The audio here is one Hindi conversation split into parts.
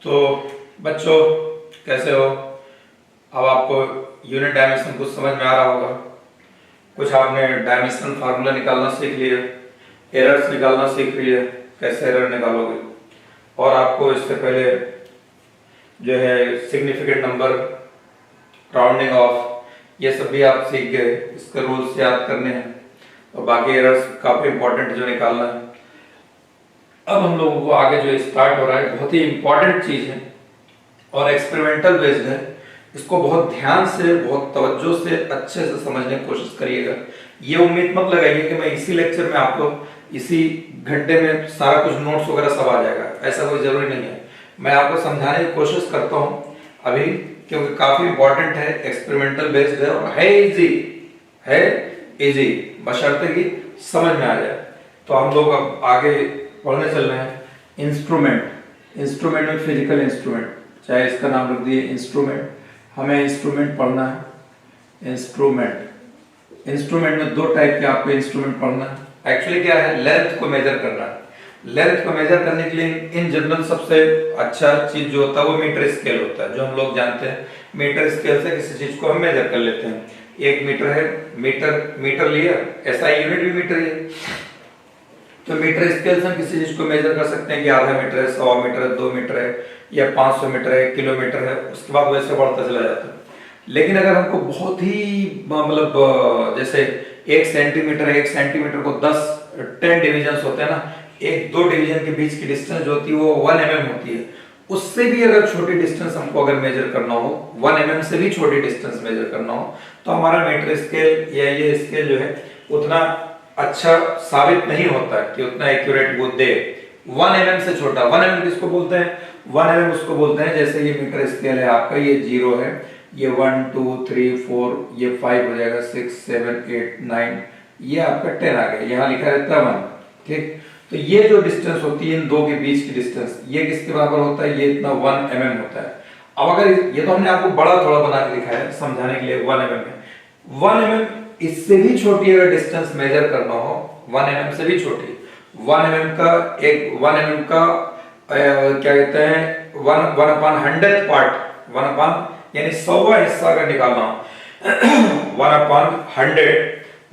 तो बच्चों कैसे हो? अब आपको यूनिट डायमेंशन कुछ समझ में आ रहा होगा। कुछ आपने डायमेंशन फार्मूला निकालना सीख लिया, एरर्स निकालना सीख लिया, कैसे एरर निकालोगे। और आपको इससे पहले जो है सिग्निफिकेंट नंबर, राउंडिंग ऑफ, ये सब भी आप सीख गए। इसके रूल्स याद करने हैं और बाकी एरर्स काफी इंपॉर्टेंट जो निकालना है। अब हम लोगों को आगे जो स्टार्ट हो रहा है बहुत ही इंपॉर्टेंट चीज है और एक्सपेरिमेंटल बेस्ड है। इसको बहुत ध्यान से, बहुत तवज्जो से, अच्छे से समझने की कोशिश करिएगा। ये उम्मीद मत लगाइए कि मैं इसी लेक्चर में आपको इसी घंटे में सारा कुछ नोट्स वगैरह सब आ जाएगा, ऐसा कोई जरूरी नहीं है। मैं आपको समझाने की कोशिश करता हूँ अभी, क्योंकि काफी इंपॉर्टेंट है, एक्सपेरिमेंटल बेस्ड है और है इजी, बशर्ते कि समझ में आ जाए। तो हम लोग अब आगे पढ़ने चल रहे हैं। इंस्ट्रूमेंट में फिजिकल इंस्ट्रूमेंट, चाहे इसका नाम रख दिए इंस्ट्रूमेंट। हमें इंस्ट्रूमेंट पढ़ना है। इंस्ट्रूमेंट में दो टाइप के आपको इंस्ट्रूमेंट पढ़ना है। एक्चुअली क्या है, लेंथ को मेजर करना है। लेंथ को मेजर करने के लिए इन जनरल सबसे अच्छा चीज जो होता है वो मीटर स्केल होता है, जो हम लोग जानते हैं। मीटर स्केल से किसी चीज को हम मेजर कर लेते हैं। एक मीटर है, मीटर लिया, SI यूनिट भी मीटर ही है। तो मीटर स्केल से हम किसी चीज को मेजर कर सकते हैं कि आधा मीटर है, 100 मीटर है, 2 मीटर है, या 500 मीटर है, किलोमीटर है। उसके बाद वैसे बढ़ता चला जाता है। लेकिन अगर हमको बहुत ही मतलब जैसे 1 सेंटीमीटर है, 1 सेंटीमीटर को 10 डिविजन होते हैं ना, एक दो डिवीजन के बीच की डिस्टेंस जो होती है वो 1 mm होती है। उससे भी अगर छोटी डिस्टेंस हमको अगर मेजर करना हो, 1 mm से भी छोटी डिस्टेंस मेजर करना हो, तो हमारा मीटर स्केल या ये स्केल जो है उतना अच्छा साबित नहीं होता कि उतना एक्यूरेट वो दे। 1 mm से छोटा, 1 mm किसको बोलते हैं? 1 mm उसको बोलते हैं, जैसे ये मीटर स्केल है आपका, ये 0 है, ये 1 2 3 4, ये 5 हो जाएगा, 6 7 8 9, ये आपका 10 आ गया, यहाँ लिखा रहता है 1। ठीक, तो ये जो डिस्टेंस होती है इन दो के बीच की डिस्टेंस, ये किसके बराबर होता है? ये इतना 1 mm होता है। अब अगर ये तो हमने आपको बड़ा थोड़ा बना के दिखाया है समझाने के लिए, 1 mm है। 1 mm इससे भी छोटी अगर डिस्टेंस मेजर करना हो, 1 mm से भी छोटी, 1 mm का क्या कहते हैं, 1/100th पार्ट, 1 यानी 100वां हिस्सा अगर निकालना हो 1/100,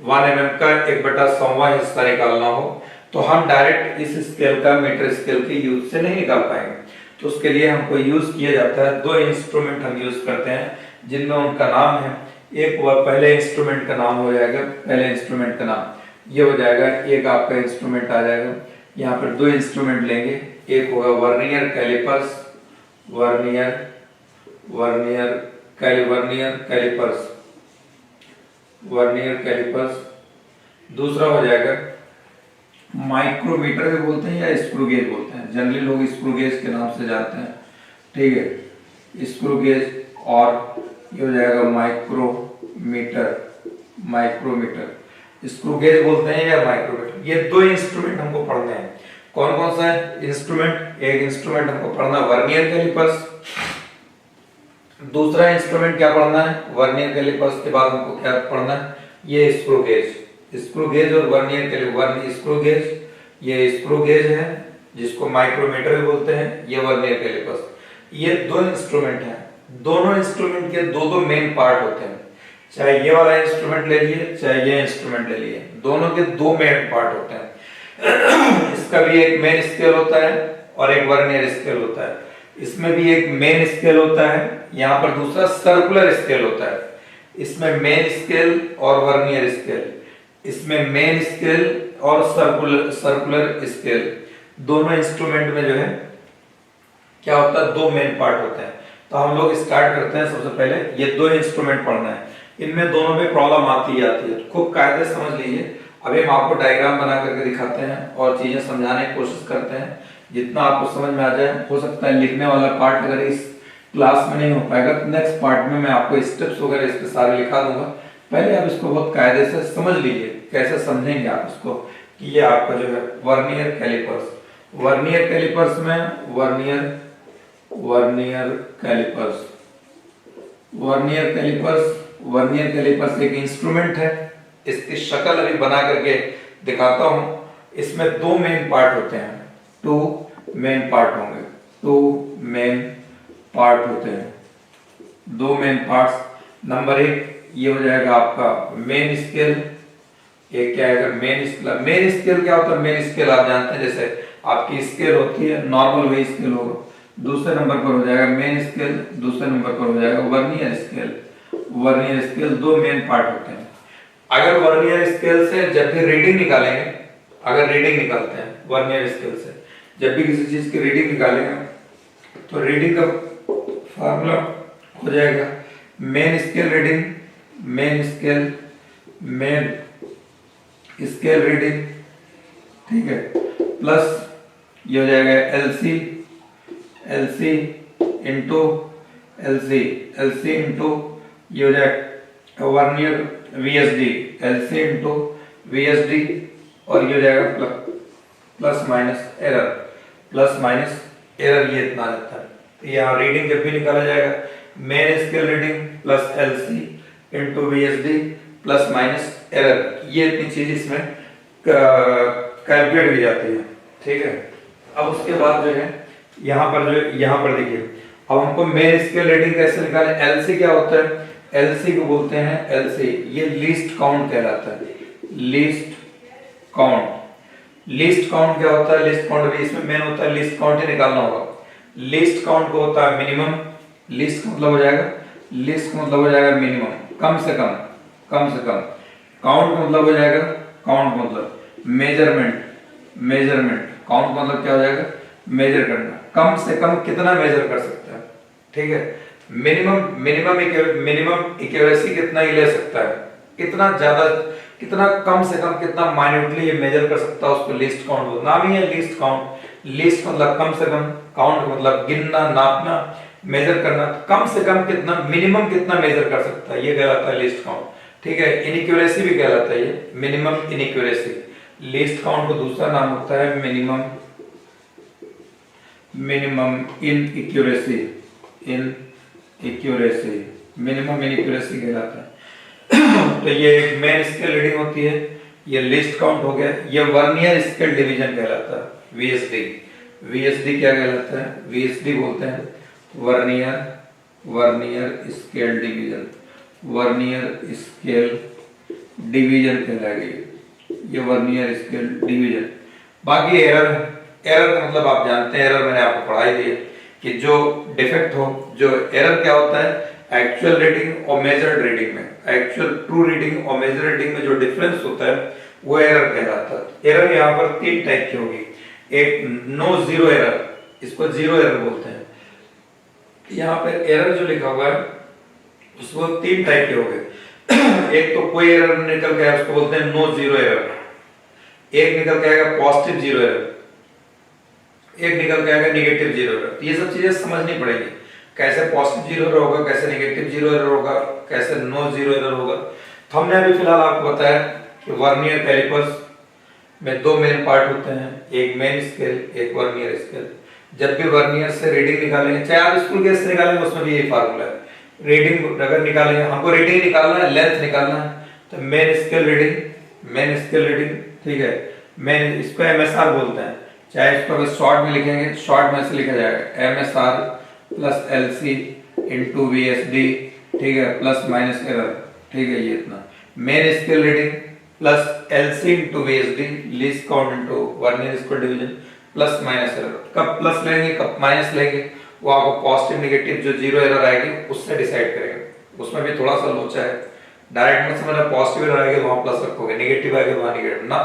1 mm का 1/100वां हिस्सा निकालना हो, तो हम डायरेक्ट इस स्केल का, मीटर स्केल के यूज से नहीं निकाल पाएंगे। तो उसके लिए हमको यूज किया जाता है, दो इंस्ट्रूमेंट हम यूज करते हैं जिनमें उनका नाम है। एक पहले इंस्ट्रूमेंट का नाम हो जाएगा, पहले इंस्ट्रूमेंट का नाम ये हो जाएगा, एक आपका इंस्ट्रूमेंट आ जाएगा। यहाँ पर दो इंस्ट्रूमेंट लेंगे, एक होगा वर्नियर कैलिपर्स, वर्नियर कैलिपर्स। दूसरा हो जाएगा माइक्रोमीटर भी बोलते हैं या स्क्रू गेज बोलते हैं, जनरली लोग स्क्रू गेज के नाम से जानते हैं। ठीक है, स्क्रू गेज। और ये हो जाएगा माइक्रोमीटर, स्क्रू गेज बोलते हैं या माइक्रोमीटर। ये दो इंस्ट्रूमेंट हमको पढ़ने हैं। कौन कौन सा है इंस्ट्रूमेंट? एक इंस्ट्रूमेंट हमको पढ़ना वर्नियर कैलिपर्स, दूसरा इंस्ट्रूमेंट क्या पढ़ना है? वर्नियर कैलिपर्स के बाद हमको क्या पढ़ना है? ये स्क्रू गेज और वर्नियर कैलिपर्स। स्क्रू गेज, ये स्क्रू गेज है जिसको माइक्रोमीटर भी बोलते हैं, ये वर्नियर कैलिपर्स। ये दो इंस्ट्रूमेंट हैं। दोनों इंस्ट्रूमेंट के दो दो मेन पार्ट होते हैं, चाहे ये वाला इंस्ट्रूमेंट ले लिए, चाहे ये इंस्ट्रूमेंट ले लिए, दोनों के दो मेन पार्ट होते हैं। इसका भी एक मेन स्केल होता है और एक वर्नियर स्केल होता है। इसमें भी एक मेन स्केल होता है, यहाँ पर दूसरा सर्कुलर स्केल होता है। इसमें मेन स्केल और वर्नियर स्केल, इसमें मेन स्केल और सर्कुलर स्केल, दोनों इंस्ट्रूमेंट में जो है क्या होता है, दो मेन पार्ट होते हैं। तो हम लोग स्टार्ट करते हैं। सबसे पहले ये दो इंस्ट्रूमेंट पढ़ना है, इनमें दोनों में प्रॉब्लम आती है, खूब कायदे से समझ लीजिए। अभी हम आपको डायग्राम बना करके दिखाते हैं और चीजें समझाने की कोशिश करते हैं जितना आपको समझ में आ जाए। हो सकता है लिखने वाला पार्ट अगर इस क्लास में नहीं हो पाएगा तो नेक्स्ट पार्ट में मैं आपको स्टेप्स वगैरह इसके सारे लिखा दूंगा। पहले आप इसको बहुत कायदे से समझ लीजिए, कैसे समझेंगे आप इसको कि ये आपका जो है वर्नियर कैलिपर्स में वर्नियर कैलिपर्स एक इंस्ट्रूमेंट है। इसकी शक्ल अभी बना करके दिखाता हूं। इसमें दो मेन पार्ट होते हैं, 2 मेन पार्ट होंगे। टू मेन पार्ट होते हैं, दो मेन पार्ट्स। नंबर एक ये हो जाएगा आपका मेन स्केल, एक क्या आएगा मेन स्केल। मेन स्केल क्या होता है? मेन स्केल आप जानते हैं, जैसे आपकी स्केल होती है नॉर्मल वही स्केल होगा। दूसरे नंबर पर हो जाएगा मेन स्केल, दूसरे नंबर पर हो जाएगा वर्नियर स्केल। वर्नियर स्केल दो मेन पार्ट होते हैं। अगर वर्नियर स्केल से जब भी रीडिंग निकालेंगे, अगर रीडिंग निकालते हैं वर्नियर स्केल से जब भी किसी चीज की रीडिंग निकालेंगे तो रीडिंग का फार्मूला हो जाएगा main scale reading, main scale, main scale reading, ठीक है, प्लस ये हो जाएगा LC, LC into LC, LC into ये हो जाएगा vernier VSD, LC into VSD, और ये हो जाएगा plus minus error, plus minus error, ये इतना रहता है। तो यहाँ रीडिंग जब भी निकाला जाएगा main scale reading plus LC into VSD plus minus error, ये इतनी चीज इसमें कैलकुलेट की जाती है, ठीक है। अब उसके बाद जो है यहाँ पर देखिए, अब हमको मेन स्केल रीडिंग कैसे निकालें? एलसी क्या होता है? एलसी को बोलते हैं एलसी, ये लीस्ट काउंट कहलाता है, लीस्ट काउंट। लीस्ट काउंट क्या होता है? लीस्ट काउंट भी इसमें मेन होता है, लीस्ट काउंट ही निकालना होगा। लीस्ट काउंट को होता है मिनिमम, लीस्ट का मतलब हो जाएगा, लीस्ट का मतलब हो जाएगा मिनिमम, कम से कम, कम से कम। काउंट का मतलब हो जाएगा, काउंट का मतलब मेजरमेंट, मेजरमेंट, काउंट का मतलब क्या हो जाएगा? मेजर करना, कम से कम कितना मेजर कर सकता है, ठीक है। मिनिमम, मिनिमम एक्यूरेसी कितना ही ले सकता है, कितना ज्यादा, कितना कम से कम, कितना माइन्यूटली ये मेजर कर सकता है, उसको लीस्ट काउंट बोलते हैं। नाम ही है लीस्ट काउंट। लीस्ट मतलब कम से कम, काउंट मतलब गिनना, नापना, मेजर करना, कम से कम कितना, मिनिमम कितना मेजर कर सकता है, ये कहलाता है लीस्ट काउंट, ठीक है। इनइक्यूरेसी भी कहलाता है ये, मिनिमम इनइक्यूरेसी। लीस्ट काउंट को दूसरा नाम होता है मिनिमम, मिनिमम इनइक्यूरेसी, इनइक्यूरेसी, मिनिमम इनइक्यूरेसी कहलाता है। तो ये एक मेन स्केल रीडिंग होती है, ये लिस्ट काउंट हो गया। ये वर्नियर स्केल डिवीजन कहलाता है, वीएसडी। वीएसडी क्या कहलाता है? वीएसडी बोलते हैं vernier, vernier scale division, vernier scale division कहलाएगी ये वर्नियर स्केल डिवीजन। बाकी एरर, एरर का मतलब आप जानते हैं, एरर मैंने आपको पढ़ाई दी है कि जो डिफेक्ट हो, जो एरर क्या होता है? एक्चुअल रीडिंग और मेजर्ड रीडिंग में, एक्चुअल ट्रू रीडिंग और मेजर रीडिंग में जो डिफरेंस होता है वो एरर कहलाता है। एरर यहाँ पर तीन टाइप की होगी। एक नो जीरो एरर, इसको जीरो एरर बोलते हैं। यहाँ पे एरर जो लिखा हुआ है उसको तीन टाइप के हो गए। एक तो कोई एरर निकल के आया उसको बोलते हैं नो जीरो एरर, एक निकल के आएगा पॉजिटिव जीरो एरर, एक निकल के आएगा नेगेटिव जीरो एरर। ये सब चीजें समझनी पड़ेगी, कैसे पॉजिटिव जीरो एरर होगा, कैसे नेगेटिव जीरो एरर होगा, कैसे नो जीरो एरर होगा। तो हमने अभी फिलहाल आपको बताया कि वर्नियर कैलिपर्स में दो मेन पार्ट होते हैं, एक मेन स्केल, एक वर्नियर स्केल। जब भी वर्नियर से रीडिंग निकालेंगे, चाहे आप स्कूल केस से निकालेंगे, उसमें भी यही फार्मूला है। रीडिंग अगर निकालेंगे, हमको रीडिंग निकालना है, लेंथ निकालना है, तो main scale reading, main scale reading, ठीक है। मेन, इसको एमएसआर बोलते हैं। चाहे इसको अगर शॉर्ट में लिखेंगे, शॉर्ट में से लिखा जाएगा MSR plus LC into VSD, ठीक है, प्लस माइनस एरर, ठीक है। ये इतना main scale reading plus LC into VSD, least count into vernier scale division, plus minus error. कब प्लस लेंगे, कब माइनस लेंगे, वो आपको पॉजिटिव नेगेटिव जो जीरो एरर आएगी उससे डिसाइड करेंगे। उसमें भी थोड़ा सा लोचा है, डायरेक्ट मत समझना पॉजिटिव एरर आएगी वहां प्लस रखोगे, नेगेटिव आएगी वहां नेगेटिव, ना,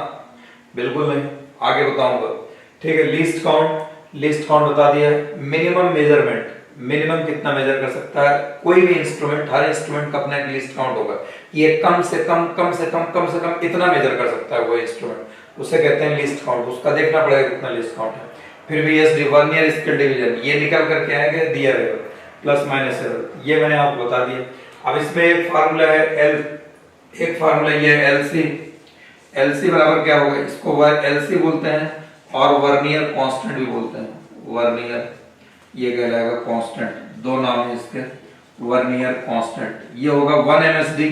बिल्कुल नहीं, आगे बताऊंगा, ठीक है। लीस्ट काउंट, लिस्ट काउंट बता दिया। मिनिमम मेजरमेंट, मिनिमम कितना मेजर कर सकता है कोई भी इंस्ट्रूमेंट, हर इंस्ट्रूमेंट का अपना एक लिस्ट काउंट होगा। ये कम से कम, कम से कम, कम से कम इतना मेजर कर सकता है वो इंस्ट्रूमेंट, उसे कहते हैं लिस्ट काउंट। उसका देखना पड़ेगा कितना लिस्ट काउंट है। फिर वीएसडी, वर्नियर स्केल डिवीजन, ये निकल करके आएगा, दिया रहेगा प्लस माइनस एरर, ये मैंने आपको बता दिया। अब इसमें एक फार्मूला है एल, एक फार्मूला ये है एलसी। एलसी बराबर क्या होगा? इसको एलसी बोलते हैं और वर्नियर कांस्टेंट भी बोलते हैं। वर्नियर ये कहलाएगा कांस्टेंट, दो नाम है इसके, वर्नियर कांस्टेंट। ये होगा 1 MSD,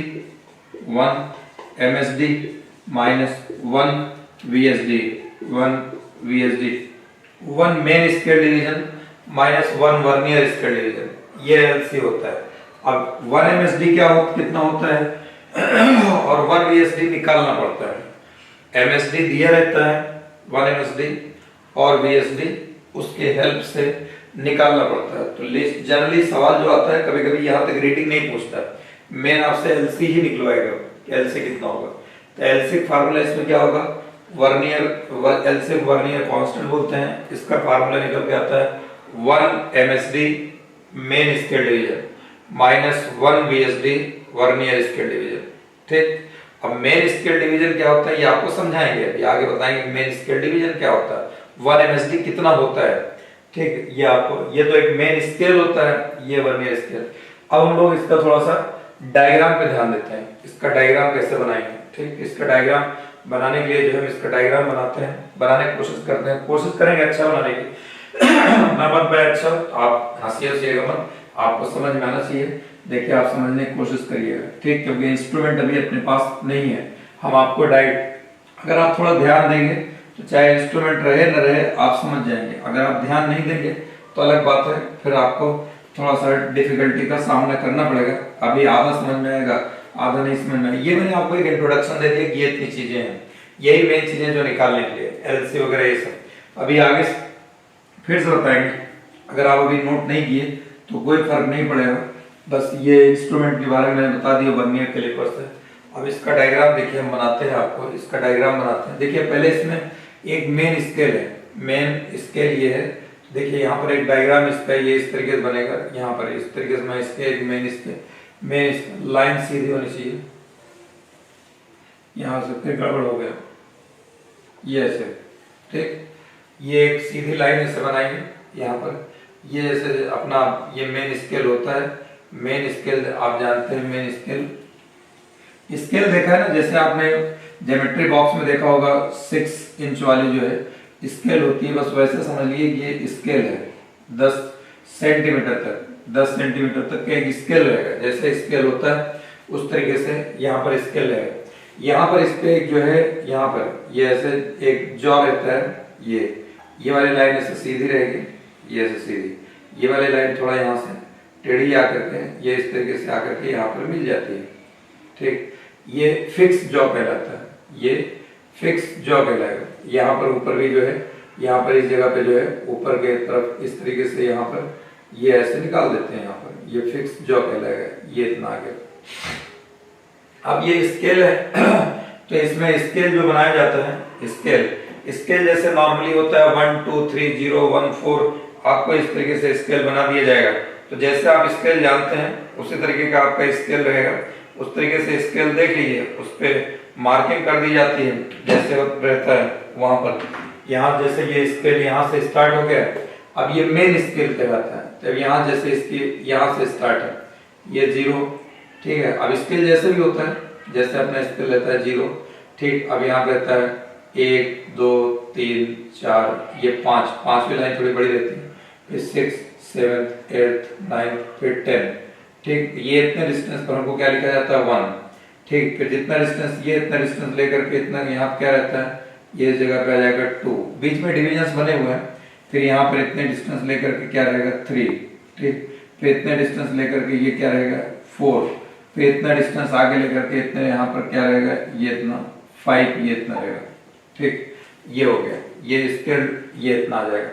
1 MSD minus 1 VSD, 1 VSD, 1 main scale division minus 1 vernier scale division, ये एलसी होता है। अब 1 एमएसडी कितना होता है और 1 वीएसडी निकालना पड़ता है। एमएसडी दिया रहता है 1 एमएसडी और वीएसडी उसके हेल्प से निकालना पड़ता है। तो जनरली सवाल जो आता है कभी कभी यहाँ तक रीडिंग नहीं पूछता, मेन आपसे एलसी ही निकलवाएगा कि एलसी कितना होगा। तो एलसी फार्मूला इसमें क्या होगा, वर्नियर एलसी वर्नियर कांस्टेंट बोलते हैं, इसका फार्मूला निकल के आता है 1 MSD main scale division minus 1 VSD vernier scale division. ठीक, अब मेन स्केल डिवीजन क्या होता है ये आपको समझाएंगे, अभी आगे बताएंगे मेन स्केल डिवीजन क्या होता है, 1 एमएसडी कितना होता है। ठीक, ये आपको, ये तो एक मेन स्केल होता है, ये वर्नियर स्केल। अब हम लोग इसका थोड़ा सा डायग्राम पे ध्यान देते हैं, इसका डायग्राम कैसे बनाएंगे। ठीक, इसका डायग्राम बनाने के लिए जो हम इसका डायग्राम बनाते हैं, बनाने की कोशिश करते हैं, कोशिश करेंगे अच्छा बनाने की। ना बन पाए अच्छा, आप हंसिएगा मत, आपको समझ में आना चाहिए। देखिए आप समझने की कोशिश करिएगा। ठीक, क्योंकि इंस्ट्रूमेंट अभी अपने पास नहीं है, हम आपको डायरेक्ट, अगर आप थोड़ा ध्यान देंगे तो चाहे इंस्ट्रूमेंट रहे न रहे आप समझ जाएंगे। अगर आप ध्यान नहीं देंगे तो अलग बात है, फिर आपको थोड़ा सा डिफिकल्टी का सामना करना पड़ेगा। अभी आधा समझ में आएगा, आधा नहीं समझ में आएगा। ये मैंने आपको एक इंट्रोडक्शन दे दिया कि ये इतनी चीजें हैं, यही मेन चीजें जो निकालने के लिए एलसी वगैरह ये सब। अभी आगे फिर से बताएंगे, अगर आप अभी नोट नहीं किए तो कोई फर्क नहीं पड़ेगा, बस ये इंस्ट्रूमेंट के बारे में मैंने बता दिया वर्नियर कैलिपर से। अब इसका डायग्राम देखिए हम बनाते हैं, आपको इसका डायग्राम बनाते हैं। देखिए पहले इसमें एक मेन स्केल है, मेन स्केल ये है। देखिए यहाँ पर एक डायग्राम इसका ये इस तरीके से बनेगा, यहाँ पर इस तरीके से मैं इसके एक मेन लाइन सीधी होनी चाहिए, यहाँ से फिर गड़बड़ हो गया ये ऐसे। ठीक, ये एक सीधी लाइन ऐसे बनाएंगे यहाँ पर, ये ऐसे अपना ये मेन स्केल होता है। मेन स्केल आप जानते हैं, मेन स्केल देखा है ना, जैसे आपने ज्योमेट्री बॉक्स में देखा होगा 6 इंच वाली जो है स्केल होती है, बस वैसे समझ लिए ये स्केल है 10 सेंटीमीटर तक, 10 सेंटीमीटर तक का एक स्केल रहेगा। जैसे स्केल होता है उस तरीके से यहाँ पर स्केल है। यहाँ पर इस पे एक जो है, यहाँ पर ये ऐसे एक जॉ रहता है, ये वाली लाइन ऐसे सीधी रहेगी, ये ऐसे सीधी, ये वाली लाइन थोड़ा यहाँ से टेढ़ी आकर के ये इस तरीके से आकर के यहाँ पर मिल जाती है। ठीक, ये फिक्स जॉ कहलाता है, ये फिक्स जॉ कहलाएगा। यहाँ पर ऊपर भी जो है, यहाँ पर इस जगह पे जो है ऊपर के तरफ इस तरीके से यहाँ पर ये ऐसे निकाल देते हैं, यहाँ पर ये फिक्स जॉ कहलाएगा, ये इतना आगे। अब ये स्केल है तो इसमें स्केल जो बनाया जाता है, स्केल जैसे नॉर्मली होता है 1 2 3 0 1 4, आपको इस तरीके से स्केल बना दिया जाएगा। तो जैसे आप स्केल जानते हैं उसी तरीके का आपका स्केल रहेगा, उस तरीके से स्केल देख लीजिए, उस पर मार्किंग कर दी जाती है जैसे रहता है वहां पर। यहाँ जैसे ये स्केल यहाँ से स्टार्ट हो गया, अब ये मेन स्केल कहलाता है। तो यहाँ जैसे इसकी यहाँ से स्टार्ट है ये 0, ठीक है। अब स्केल जैसे भी होता है, जैसे अपना स्केल रहता है 0, ठीक। अब यहाँ रहता है 1 2 3 4, ये 5, 5वीं लाइन थोड़ी बड़ी रहती है, फिर 6 7 8 9 फिर 10, ठीक। ये इतने डिस्टेंस पर हमको क्या लिखा जाता है 1, ठीक। फिर जितना डिस्टेंस, ये इतना डिस्टेंस लेकर के इतना यहाँ क्या रहता है, ये जगह पे आ जाएगा 2, बीच में डिविजन्स बने हुए हैं। फिर यहाँ पर इतने डिस्टेंस लेकर के क्या रहेगा 3, ठीक। फिर इतने डिस्टेंस लेकर के ये क्या रहेगा 4, फिर इतना डिस्टेंस आगे लेकर के इतने यहाँ पर क्या रहेगा, ये इतना 5, ये इतना रहेगा, ठीक। ये हो गया, ये स्केल ये इतना आ जाएगा,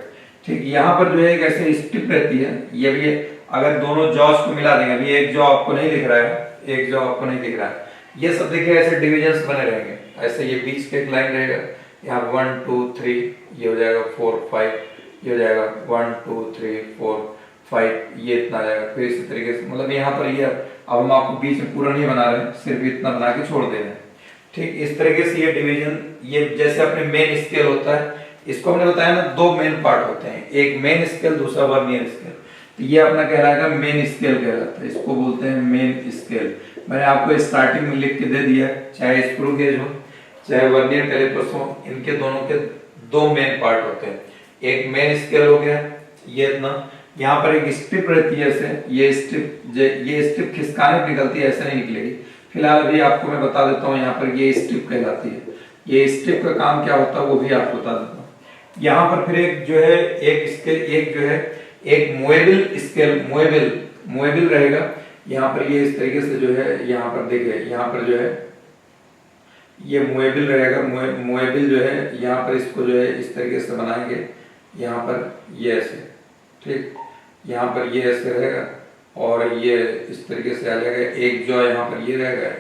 ठीक। यहाँ पर जो है एक ऐसे स्ट्रिप रहती है, ये भी अगर दोनों जॉस को मिला देंगे, अभी एक जॉ आपको नहीं दिख रहा है, एक जॉ आपको नहीं दिख रहा है, ये सब देखिए ऐसे डिविजन्स बने रहेंगे, ऐसे ये बीच का एक लाइन रहेगा, यहाँ 1 2 3, ये हो जाएगा 4 5, ये हो जाएगा 1 2 3 4 5, ये इतना आ जाएगा। फिर इसी तरीके से मतलब यहाँ पर ये, अब हम आपको बीच में पूरा नहीं बना रहे हैं, सिर्फ इतना बना के छोड़ दे रहे हैं, ठीक। इस तरीके से ये डिवीजन, ये जैसे अपने मेन स्केल होता है, इसको हमने बताया ना 2 मेन पार्ट होते हैं, एक मेन स्केल, दूसरा वर्नियर स्केल। तो ये अपना कहलाएगा मेन स्केल कहलाता है, इसको बोलते हैं मेन स्केल। मैंने आपको स्टार्टिंग में लिख के दे दिया, चाहे स्क्रू गेज हो चाहे वर्नियर कैलिपर्स हो, इनके दोनों के 2 मेन पार्ट होते हैं। एक मेन स्केल हो गया, ये इतना, यहाँ पर एक स्ट्रिप रहती है ऐसे, ये स्ट्रिप खिसकाने पर निकलती है, ऐसे नहीं निकलेगी। फिलहाल अभी आपको मैं बता देता हूँ, यहाँ पर ये स्ट्रिप कहलाती है। ये स्ट्रिप का काम क्या होता है वो भी आपको बता देता हूँ। यहाँ पर फिर एक जो है, एक जो है एक मूवेबल स्केल, मूवेबल रहेगा। यहाँ पर ये इस तरीके से जो है, यहाँ पर देखिए, यहाँ पर जो है ये मूवेबल रहेगा। मूवेबल जो है यहाँ पर इसको जो है इस तरीके से बनाएंगे, यहाँ पर ये ऐसे, ठीक, यहाँ पर ये ऐसे रहेगा और ये इस तरीके से आ जाएगा। एक जॉ यहाँ पर ये रहेगा,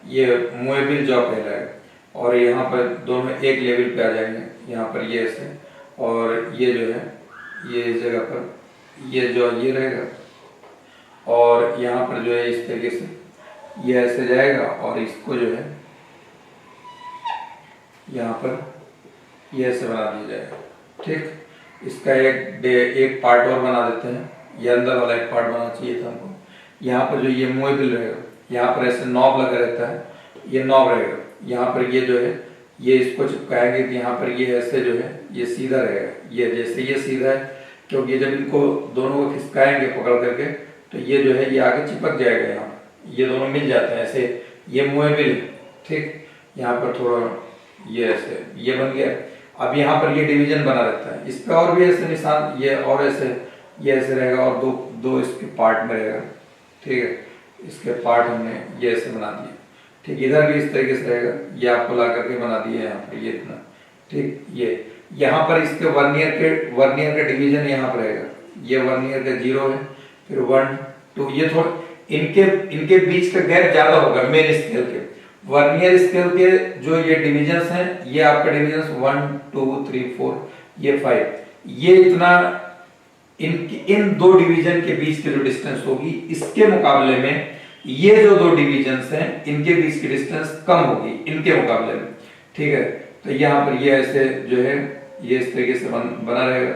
ये मूवेबल जॉ कहलाएगा। और यहाँ पर दोनों एक लेवल पे आ जाएंगे, यहाँ पर ये ऐसे, और ये जो है ये इस जगह पर ये जॉ ये रहेगा और यहाँ पर जो है इस तरीके से ये ऐसे जाएगा और इसको जो है यहाँ पर ये ऐसे बना दिया जाएगा, ठीक। इसका एक पार्ट और बना देते हैं, ये अंदर वाला एक पार्ट बनाना चाहिए था हमको। यहाँ पर जो ये मूवेबल रहेगा, यहाँ पर ऐसे नॉब लगा रहता है, ये नॉब रहेगा। यहाँ पर ये जो है ये इसको चिपकाएंगे कि यहाँ पर ये ऐसे जो है ये सीधा रहेगा, ये जैसे ये सीधा है, क्योंकि जब इनको दोनों को खिसकाएंगे पकड़ करके तो ये जो है ये आगे चिपक जाएगा, यहाँ ये दोनों मिल जाते हैं ऐसे, ये मूवेबल है, ठीक। यहाँ पर थोड़ा ये ऐसे ये बन गया। अब यहाँ पर ये डिवीजन बना रहता है, इस पे और भी ऐसे निशान, ये और ऐसे ये ऐसे रहेगा और दो इसके पार्ट में रहेगा, ठीक है। इसके पार्ट हमने ये ऐसे बना दिए, ठीक। इधर भी इस तरीके से रहेगा, ये आपको ला करके बना दिए यहाँ पर ये इतना, ठीक। ये यहाँ पर इसके वर्नियर के डिवीजन यहाँ पर रहेगा, ये वर्नियर का 0 है, फिर 1 2, ये थोड़ा इनके बीच का गैप ज्यादा होगा मेन स्केल के। वर्नियर स्केल के जो ये डिविजन्स हैं, ये आपका डिविजन्स 1 2 3 4 ये 5, ये इतना इन दो डिवीजन के बीच की जो डिस्टेंस होगी, इसके मुकाबले में ये जो दो डिवीजन्स हैं इनके बीच की डिस्टेंस कम होगी इनके मुकाबले में, ठीक है। तो यहाँ पर ये ऐसे जो है ये इस तरीके से बना रहेगा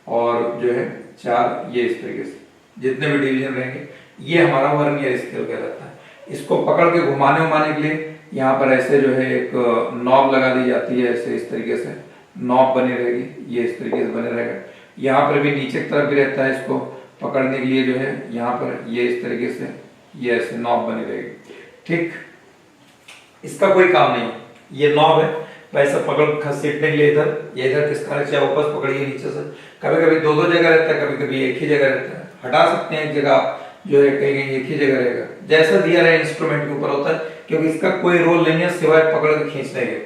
और जो है 4 ये इस तरीके से जितने भी डिवीजन रहेंगे, ये हमारा वर्नियर स्केल कहलाता है। इसको पकड़ के घुमाने के लिए यहाँ पर ऐसे जो है एक नॉब लगा दी जाती है, ऐसे इस तरीके से नॉब बनी रहेगी, ये इस तरीके से बने रहेगा। यहाँ पर भी नीचे की तरफ भी रहता है, इसको पकड़ने के लिए जो है यहाँ पर ये इस तरीके से ये ऐसे नॉब बनी रहेगी, ठीक। इसका कोई काम नहीं, ये नॉब है, वैसे पकड़ घसीटने के लिए इधर किसका चाहे ऊपर पकड़िए नीचे से, कभी कभी दो जगह रहता है, कभी कभी एक ही जगह रहता है, हटा सकते हैं एक जगह जो है, कहीं एक ही जगह रहेगा, जैसा दिया रहे इंस्ट्रूमेंट के ऊपर होता है, क्योंकि इसका कोई रोल नहीं है सिवाय पकड़ के खींचने के,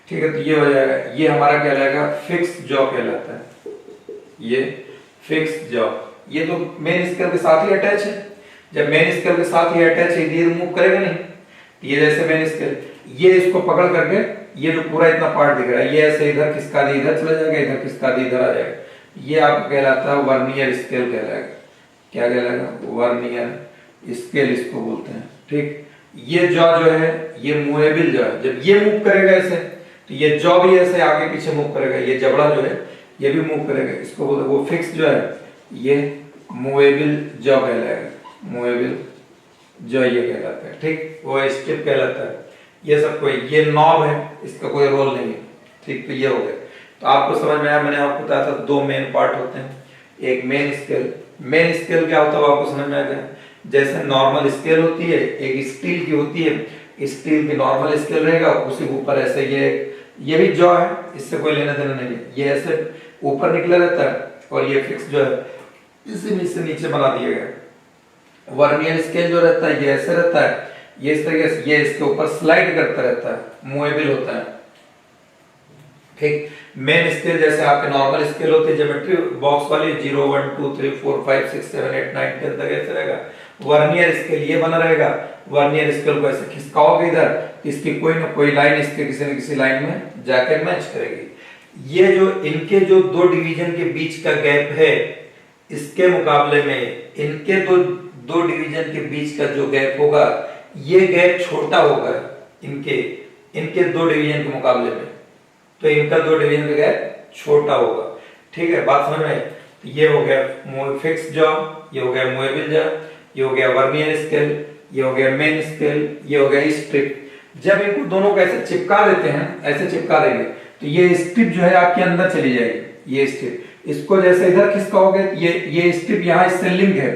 ठीक है। तो ये हो जाएगा, ये हमारा कहलाएगा फिक्स जॉ कहलाता है, ये फिक्स जॉ। ये तो मेन स्केल के साथ ही अटैच है, जब मेन स्केल के साथ ही अटैच है ये मूव करेगा नहीं, ये जैसे मेन स्केल, ये इसको पकड़ करके ये जो पूरा इतना पार्ट दिख रहा है ये ऐसे इधर खिसका दी इधर चला जाएगा, इधर खिसका दी इधर आ जाएगा, ये आपका कहलाता है वर्नियर स्केल कहलाएगा। क्या कहलाएगा? वर्नियर स्केल इसको बोलते हैं, ठीक। ये जॉ जो है ये मूवेबल जॉ है, जब ये मूव करेगा ऐसे तो ये जॉ भी ऐसे आगे पीछे मूव करेगा, ये जबड़ा जो है ये भी मूव करेगा, इसको बोलते हैं। वो फिक्स जो है ये मूवेबल जॉ कहलाएगा, मूवेबल जॉ ये कहलाता है, ठीक। वो स्टिप कहलाता है, ये सब कोई, ये नॉब है, इसका कोई रोल नहीं है, ठीक। तो ये हो गया, तो आपको समझ में आया। मैंने आपको बताया था दो मेन पार्ट होते हैं, एक मेन स्केल। मेन स्केल क्या होता है वो आपको समझ में आ गया। जैसे नॉर्मल स्केल होती है, एक स्टील की होती है, स्टील की नॉर्मल स्केल रहेगा, उसी के ऊपर ऐसे ये भी जॉ है, इससे कोई लेना देना नहीं है, ये ऐसे ऊपर निकला रहता है, और ये फिक्स जो है इसी में से नीचे बना दिया गया। वर्नियर स्केल जो रहता है ये ऐसे रहता है, ये इस तरीके से, ये इसके ऊपर स्लाइड करता रहता है, मूवेबल होता है, ठीक। मेन स्केल जैसे आपके नॉर्मल स्केल होते हैं ज्योमेट्री बॉक्स वाली, 0 1 2 3 4 5 6 7 8 9 10 तक ऐसे रहेगा। वर्नियर स्केल ये बना रहेगा, वर्नियर स्केल को ऐसे खिसकाओगे इधर, इसकी कोई ना कोई लाइन इसके किसी न किसी लाइन में जाकर मैच करेगी। ये जो इनके जो दो डिवीजन के बीच का गैप है, इसके मुकाबले में इनके दो डिवीजन के बीच का जो गैप होगा, ये गैप छोटा होगा इनके दो डिवीजन के मुकाबले में, तो इनका दो डिवीजन का गैप छोटा होगा, ठीक है। बात समझ में? ये हो गया फिक्स जॉ, ये हो गया मूवेबल जॉ, ये हो गया वर्नियर स्केल, ये हो गया मेन स्केल, ये हो गया स्ट्रिप। जब इनको दोनों को ऐसे चिपका देते हैं, ऐसे चिपका देंगे तो ये स्ट्रिप जो है आपके अंदर चली जाएगी, ये स्ट्रिप। इसको जैसे इधर खिसकाओगे, ये स्ट्रिप यहाँ इससे लिंक है,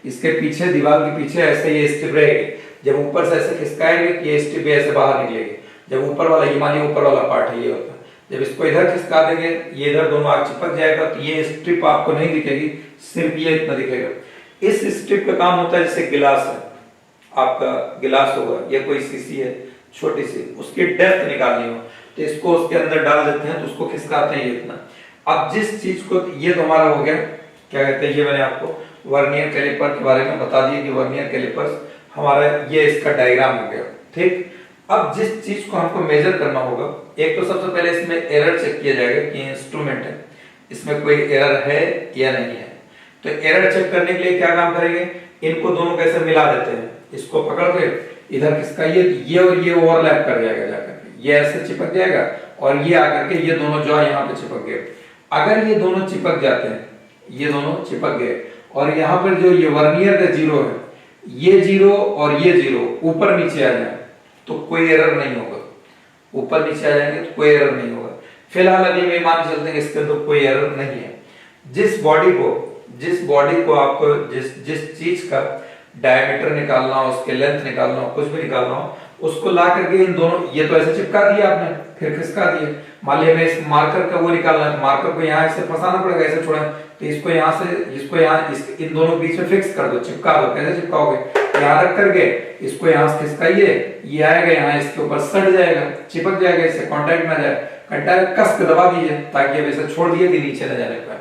इसके पीछे दीवार के पीछे ऐसे ये स्ट्रिप रहेगी। जब ऊपर से ऐसे खिसकाएंगे ये स्ट्रिप ऐसे बाहर निकलेगी। जब ऊपर वाला, ये मानिए ऊपर वाला पार्ट है, ये होता है, जब इसको इधर खिसका देंगे ये इधर दोनों आग चिपक जाएगा, तो ये स्ट्रिप आपको नहीं दिखेगी, सिर्फ ये इतना दिखेगा। इस स्ट्रिप का काम होता है जैसे गिलास है, आपका गिलास होगा या कोई शीशी है छोटी सी, उसकी डेप्थ निकालनी हो तो इसको उसके अंदर डाल देते हैं, तो उसको खिसकाते हैं ये इतना। अब जिस चीज को, ये तो हमारा हो गया, क्या कहते हैं, ये मैंने आपको वर्नियर कैलिपर के बारे में बता दिया कि वर्नियर कैलिपर्स हमारा, ये इसका डायग्राम हो गया, ठीक। अब जिस चीज को हमको मेजर करना होगा, एक तो सबसे पहले इसमें एरर चेक किया जाएगा कि इंस्ट्रूमेंट है, इसमें कोई एरर है या नहीं है। तो एरर चेक करने के लिए क्या काम करेंगे, इनको दोनों कैसे मिला देते हैं, इसको पकड़ के इधर खिसकाइए, ये और ये ओवरलैप कर जाएगा जाकर, ये ऐसे चिपक जाएगा और ये आकर के ये दोनों जॉ यहाँ पे चिपक गए। अगर ये दोनों चिपक जाते हैं, ये दोनों चिपक गए और यहाँ पर जो ये वर्नियर का जीरो है, ये जीरो और ये जीरो ऊपर नीचे आ जाए तो कोई एरर नहीं होगा, ऊपर नीचे आ जाएंगे तो कोई एरर नहीं होगा। फिलहाल अभी मैं मान चलते हैं इसके अंदर कोई एरर नहीं है। जिस बॉडी को आपको जिस चीज का डायमीटर निकालना हो, उसके लेंथ निकालना हो, कुछ भी निकालना हो, उसको ला करके इन दोनों, ये तो ऐसे चिपका दिया आपने, फिर खिसका दिए। मान लिया मैं इस मार्कर का वो निकालना है, मार्कर को यहाँ ऐसे फंसाना पड़ेगा, ऐसे छोड़ा तो इसको यहाँ से, इसको यहाँ इन दोनों के बीच में फिक्स कर दो, चिपका दो। कैसे चिपकाओगे, यहाँ रख करके इसको यहाँ से खिसकाइए, ये आएगा यहाँ, इसके ऊपर सट जाएगा, चिपक जाएगा, इससे कांटेक्ट में जाए, कांटेक्ट कस के दबा दीजिए ताकि अब ऐसे छोड़ दिए कि नीचे न जाने पाए।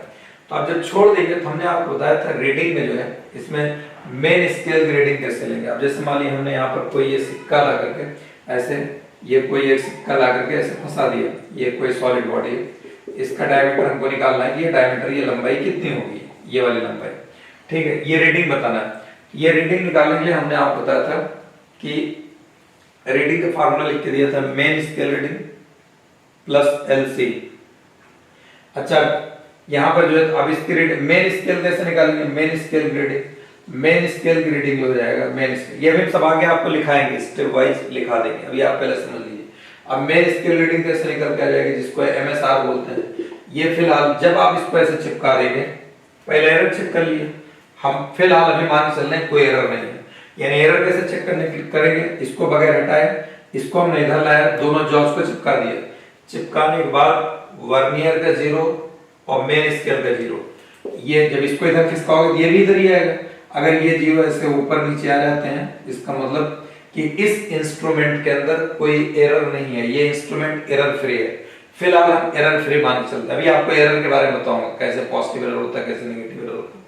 तो आप जब छोड़ देंगे तो हमने आपको बताया था रीडिंग में जो है, इसमें मेन स्केल ग्रेडिंग कैसे लेंगे। अब जैसे मान लिया हमने यहाँ पर कोई ये सिक्का ला करके ऐसे, ये कोई एक सिक्का ला करके ऐसे फंसा दिया, ये कोई सॉलिड बॉडी है, इसका डायमीटर हमको निकालना है कि ये डायमीटर, ये लंबाई कितनी होगी, ये वाली लंबाई, ठीक है। ये रीडिंग बताना है। ये रीडिंग निकालने के लिए हमने आपको बताया था कि रीडिंग का फार्मूला लिख के दिया था, main scale reading plus LC. अच्छा, यहाँ पर जो है अब इसकी रीडिंग, मेन स्केल कैसे निकालेंगे, main scale grading, main scale grading हो जाएगा मेन स्केल, ये भी सब आगे आपको लिखाएंगे, स्टेप वाइज लिखा देंगे, अभी आप पहले समझ लीजिए। अब मेन स्केल रीडिंग कैसे निकल के आ जाएगी, जिसको एमएसआर बोलते हैं। ये फिलहाल जब आप इसको ऐसे चिपका देंगे, पहले एरर चेक कर लिए हम, फिलहाल अभी मान चल रहे हैं कोई एरर नहीं है। यानी एरर कैसे चेक करने करेंगे, इसको बगैर हटाए, इसको हमने इधर लाया, दोनों जॉज को चिपका दिया, चिपकाने के बाद वर्नियर का जीरो और मेन स्केल का जीरो, ये जब इसको इधर खिसकाओगे ये भी इधर ही आएगा। अगर ये जीरो ऐसे ऊपर नीचे आ जाते हैं, इसका मतलब कि इस इंस्ट्रूमेंट के अंदर कोई एरर नहीं है, ये इंस्ट्रूमेंट एरर फ्री है। फिलहाल हम एरर फ्री मान के चलते हैं। अभी आपको एरर के बारे में बताऊंगा, कैसे पॉजिटिव एरर होता है, कैसे नेगेटिव एरर होता है।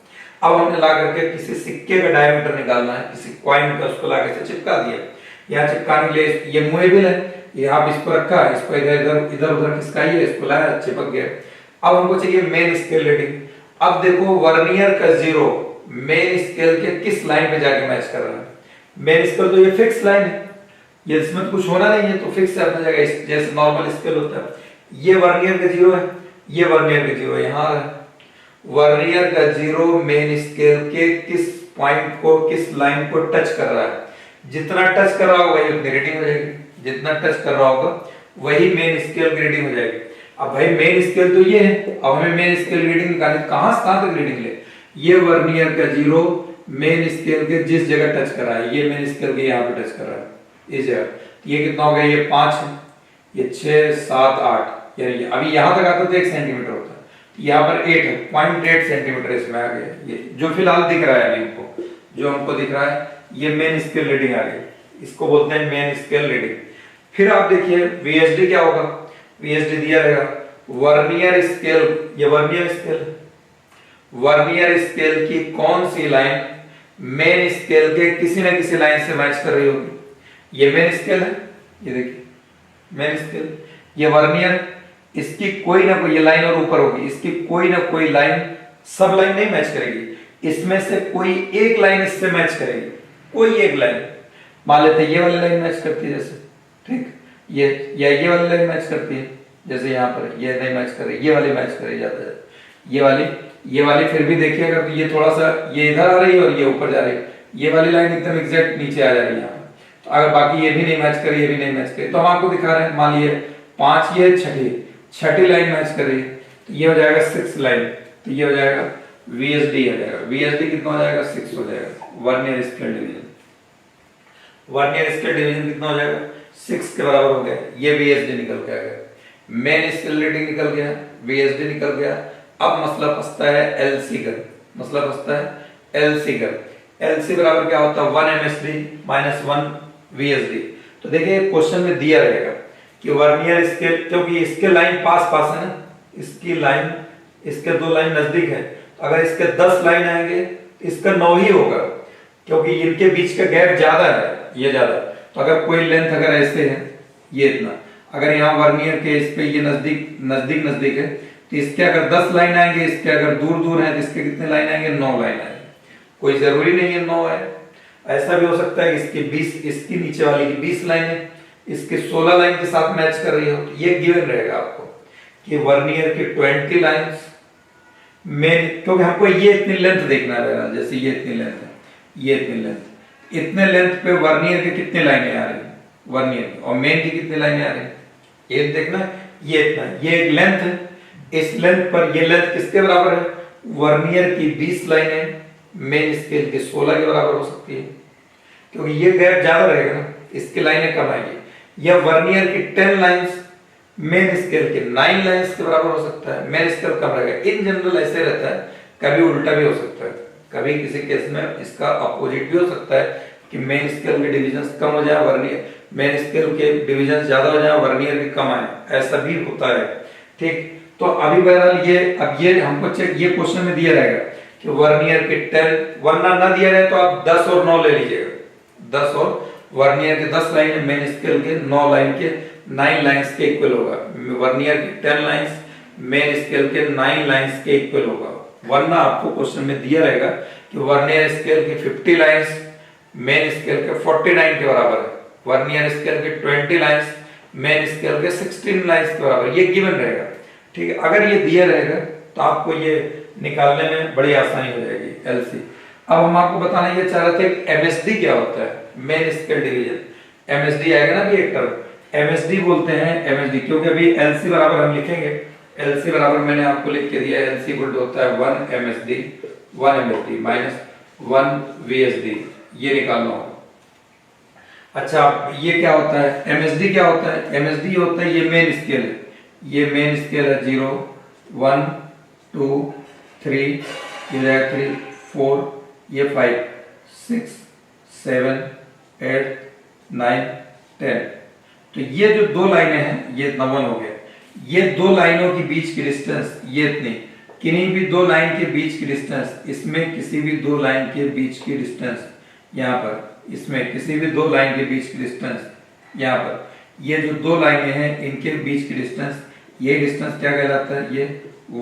अब हमने ला करके किसी सिक्के का डायमीटर निकालना है, किसी कॉइन का, उसको ला के चिपका दिया। यहाँ चिपकाने के लिए ये मूवेबल है, ये आप इसको रखा, इसको इधर उधर खिसकाइए, इसको लाया, चिपक गया। अब हमको चाहिए मेन स्केल रीडिंग। अब देखो वर्नियर का जीरो मेन स्केल के किस लाइन पे जाके मैच कर रहा है। मेन स्केल तो ये फिक्स लाइन है, ये इसमें कुछ होना नहीं है, तो फिक्स है अपनी जगह, जैसे नॉर्मल स्केल होता है। ये वर्नियर का जीरो है, ये वर्नियर का जीरो यहाँ है। वर्नियर का जीरो मेन स्केल के किस पॉइंट को, किस लाइन को टच कर रहा है, जितना टच कर रहा होगा वही उतनी रीडिंग हो जाएगी, जितना टच कर रहा होगा वही मेन स्केल की रीडिंग हो जाएगी। अब भाई मेन स्केल तो ये है, अब हमें मेन स्केल रीडिंग निकालनी, कहां से कहां तक रीडिंग ले। ये वर्नियर का जीरो मेन स्केल के जिस जगह टच कर रहा है, ये मेन स्केल के यहाँ पे टच कर रहा है इस जगह, ये कितना हो गया, ये 5 है, ये 6 7 8, यानी अभी यहाँ तक आता तो 1 सेंटीमीटर होता है, यहाँ पर 8 है, 0.8 सेंटीमीटर इसमें आ गया। ये जो फिलहाल दिख रहा है अभी हमको, जो हमको दिख रहा है ये मेन स्केल रीडिंग आ गई, इसको बोलते हैं मेन स्केल रीडिंग। फिर आप देखिए वीएसडी क्या होगा, वीएसडी दिया रहेगा वर्नियर स्केल, ये वर्नियर स्केल, वर्नियर स्केल की कौन सी लाइन मेन स्केल के किसी न किसी लाइन से मैच कर रही होगी। ये मेन स्केल है, ये देखिए मेन स्केल, ये वर्नियर, इसकी कोई ना कोई ये लाइन और ऊपर होगी, इसकी कोई ना कोई लाइन, सब लाइन नहीं मैच करेगी, इसमें से कोई एक लाइन इससे मैच करेगी, कोई एक लाइन। मान लेते ये वाली लाइन मैच करती है जैसे, ठीक, ये वाली लाइन मैच करती है, जैसे यहाँ पर ये नहीं मैच कर रही, ये वाली मैच करी जाता है, ये वाली फिर भी देखिएगा तो ये थोड़ा सा ये इधर आ रही है और ये ऊपर जा रही है, ये वाली लाइन एकदम एग्जैक्ट नीचे आ जा रही है यहाँ। तो अगर बाकी ये भी नहीं मैच करी, ये भी नहीं मैच करी, तो हम आपको दिखा रहे हैं, मान लिए 5 ये छठी लाइन मैच कर रही है, तो ये हो जाएगा 6 लाइन, तो ये हो जाएगा वीएसडी हो जाएगा, वीएसडी कितना हो जाएगा 6 हो जाएगा, vernier scale division, vernier scale division कितना हो जाएगा 6 के बराबर हो गया, ये वीएसडी निकल के आ गया। मेन स्केल रीडिंग निकल गया, VSD निकल गया। अब मसला फंसता है LC का, मसला फंसता है LC का। LC बराबर क्या होता है 1 MSD माइनस 1 VSD। तो देखिए क्वेश्चन में दिया रहेगा कि वर्नियर स्केल, क्योंकि इसके लाइन पास पास है ना, इसकी लाइन इसके दो लाइन नजदीक है, तो अगर इसके 10 लाइन आएंगे तो इसका 9 ही होगा, क्योंकि इनके बीच का गैप ज्यादा है, ये ज्यादा। तो अगर कोई लेंथ अगर ऐसे है ये इतना, अगर यहाँ वर्नियर के इस पे ये नजदीक नजदीक नजदीक है, तो इसके अगर 10 लाइन आएंगे, इसके अगर दूर दूर है तो इसके कितने लाइन आएंगे 9 लाइन आएंगे। कोई जरूरी नहीं है 9 है, ऐसा भी हो सकता है इसके 20, इसकी नीचे वाली की 20 लाइन है, इसके 16 लाइन के साथ मैच कर रही हो, तो ये गिवन रहेगा आपको कि वर्नियर की 20 लाइंस में, क्योंकि हमको ये इतनी लेंथ देखना रहेगा, जैसे ये इतनी लेंथ है, ये इतनी लेंथ, इतने लेंथ पे वर्नियर के कितने लाइनें आ रही है वर्नियर की, और मेन की कितनी लाइनें आ रही है ये देखना है। ये इतना, ये एक लेंथ है, इस लेंथ पर ये लेंथ किसके बराबर है, वर्नियर की 20 लाइनें मेन स्केल के 16 के बराबर हो सकती है, क्योंकि ये गैप ज्यादा रहेगा ना, इसकी लाइनें कम आएगी। या वर्नियर की 10 लाइंस मेन स्केल के 9 लाइंस के बराबर हो सकता है, मेन स्केल कम रहेगा। इन जनरल ऐसे रहता है, कभी उल्टा भी हो सकता है, कभी किसी केस में इसका अपोजिट भी हो सकता है कि मेन स्केल के डिविजन्स कम हो जाए, वर्नियर मेन स्केल के डिविजन्स ज्यादा हो जाए, वर्नियर के कम आए, ऐसा भी होता है। ठीक, तो अभी बहरहाल ये, अब ये हमको चेक, ये क्वेश्चन में दिया रहेगा कि वर्नियर के 10, वरना ना दिया रहे तो आप 10 और 9 ले लीजिएगा, 10 और वर्नियर के 10 लाइन मेन स्केल के 9 लाइन के 9 लाइंस के इक्वल होगा, वर्नियर की 10 लाइंस मेन स्केल के 9 लाइंस के इक्वल होगा। वरना आपको क्वेश्चन में दिया रहेगा कि वर्नियर स्केल की 50 लाइंस मेन स्केल के 49 के बराबर है, वर्नियर स्केल के 20 लाइंस मेन स्केल के 16 लाइंस के बराबर, ये गिवन रहेगा। ठीक है, अगर ये दिया रहेगा तो आपको ये निकालने में बड़ी आसानी हो जाएगी LC। अब हम आपको बताना ये चाह रहे थे MSD क्या होता है, मेन स्केल डिवीजन। MSD आएगा ना, एक टर्म MSD बोलते हैं, MSD, क्योंकि अभी LC बराबर हम लिखेंगे, LC बराबर मैंने आपको लिख के दिया है, LC इक्वल होता है 1 MSD माइनस 1 VSD, ये निकालना होगा। अच्छा, ये क्या होता है MSD, क्या होता है MSD होता है, ये मेन स्केल है, ये मेन स्केल है 0 1 2 3, ये 3 4, ये 5 6 7 8 9 10। तो ये जो दो लाइनें हैं ये इतना 1 हो गया, ये दो लाइनों के बीच की डिस्टेंस ये इतनी, किन्हीं भी दो लाइन के बीच की डिस्टेंस, इसमें किसी भी दो लाइन के बीच की डिस्टेंस, यहाँ पर इसमें किसी भी दो लाइन के बीच की डिस्टेंस, यहाँ पर ये जो दो लाइनें हैं इनके बीच की डिस्टेंस, ये डिस्टेंस क्या कहलाता है, ये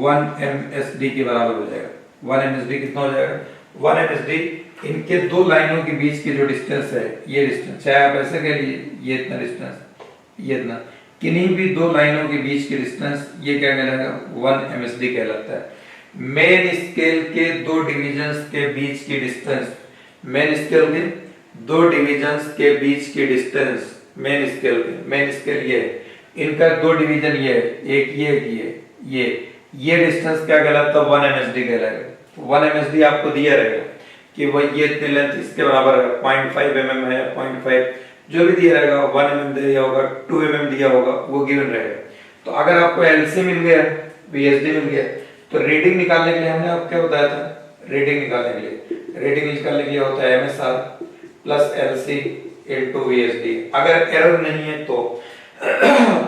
1 MSD के बराबर हो जाएगा। 1 MSD कितना हो जाएगा, 1 MSD इनके दो लाइनों के बीच की जो डिस्टेंस है, ये डिस्टेंस, चाहे आप ऐसे कह लीजिए ये इतना डिस्टेंस, ये इतना, किन्हीं भी दो लाइनों के बीच की डिस्टेंस, ये क्या कहलाएगा 1 MSD कहलाता है। मेन स्केल के दो डिविजन्स के बीच की डिस्टेंस, मेन स्केल के दो डिविजन्स के बीच की डिस्टेंस, मेन स्केल ये है, इनका दो डिवीजन ये है, एक ये एक ये डिस्टेंस क्या कहलाता है 1 MSD कहलाएगा। 1 MSD आपको दिया रहेगा कि वह ये इतनी लेंथ इसके बराबर है, 0.5 mm है, 0.5 जो भी दिया रहेगा, 1 mm दिया होगा, 2 mm दिया होगा, वो गिवन रहेगा। तो अगर आपको LC मिल गया, VSD मिल गया, तो रीडिंग निकालने के लिए हमने आपको क्या बताया था, रीडिंग निकालने के लिए होता है MSR plus LC into VSD। अगर एरर नहीं है तो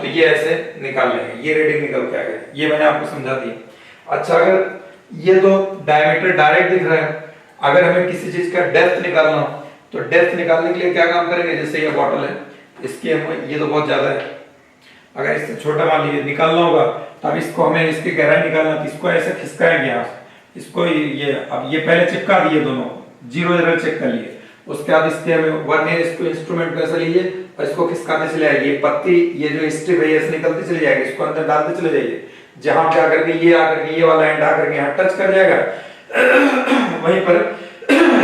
ये ऐसे निकाल लेंगे, ये रीडिंग निकल के आ गया, ये मैंने आपको समझा दिया। अच्छा, अगर ये तो डायमीटर डायरेक्ट दिख रहा है, अगर हमें किसी चीज का डेप्थ निकालना हो तो डेप्थ निकालने के लिए क्या काम करेंगे, जैसे ये बॉटल है, इसकी हम, ये तो बहुत ज्यादा है, अगर इससे छोटा मान लीजिए निकालना होगा तो अब इसको हमें इसकी गहराई निकालना, तो इसको ऐसे खिसकाएंगे आप, इसको ये, अब ये पहले चिपका दिए दोनों, 0 0 चेक कर लिए, उसके बाद इसके हमें वर्नियर इसको इंस्ट्रूमेंट को ऐसे लीजिए और इसको खिसकाते चले आइए, ये पत्ती, ये जो स्ट्रिप है ये निकलती चली जाएगी, इसको अंदर डालते चले जाइए, जहां पे आकर के ये वाला एंड आकर के यहाँ टच कर जाएगा, वहीं पर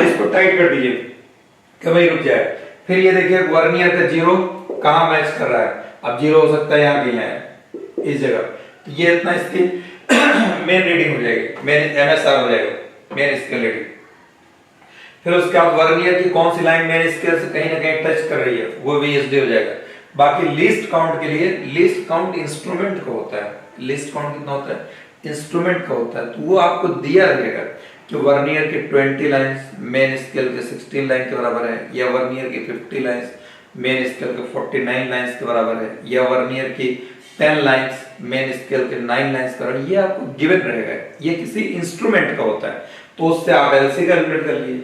इसको टाइट कर दीजिए कि वही रुक जाए। फिर ये देखिए वर्नियर का 0 कहाँ मैच कर रहा है, अब 0 हो सकता है यहाँ कहीं है इस जगह, तो ये इतना इसकी मेन रीडिंग हो जाएगी, मेन MSR हो जाएगा, मेन स्केल रीडिंग। फिर उसके बाद वर्नियर की कौन सी लाइन मेन स्केल से कहीं ना कहीं टच कर रही है, वो VSD हो जाएगा। बाकी लीस्ट काउंट के लिए, लीस्ट काउंट इंस्ट्रूमेंट का होता है। लीस्ट काउंट कितना होता है? इंस्ट्रूमेंट का होता है। तो वो आपको दिया रहेगा कि वर्नियर के 20 लाइंस मेन स्केल के 16 लाइन के बराबर है, या वर्नियर की 50 लाइंस मेन स्केल के 49 लाइंस के बराबर है, या वर्नियर की 10 लाइंस मेन स्केल के 9 लाइंस के बराबर। ये आपको गिवन रहेगा, ये किसी इंस्ट्रूमेंट का होता है। तो उससे आप एलसी कैलकुलेट कर लीजिए,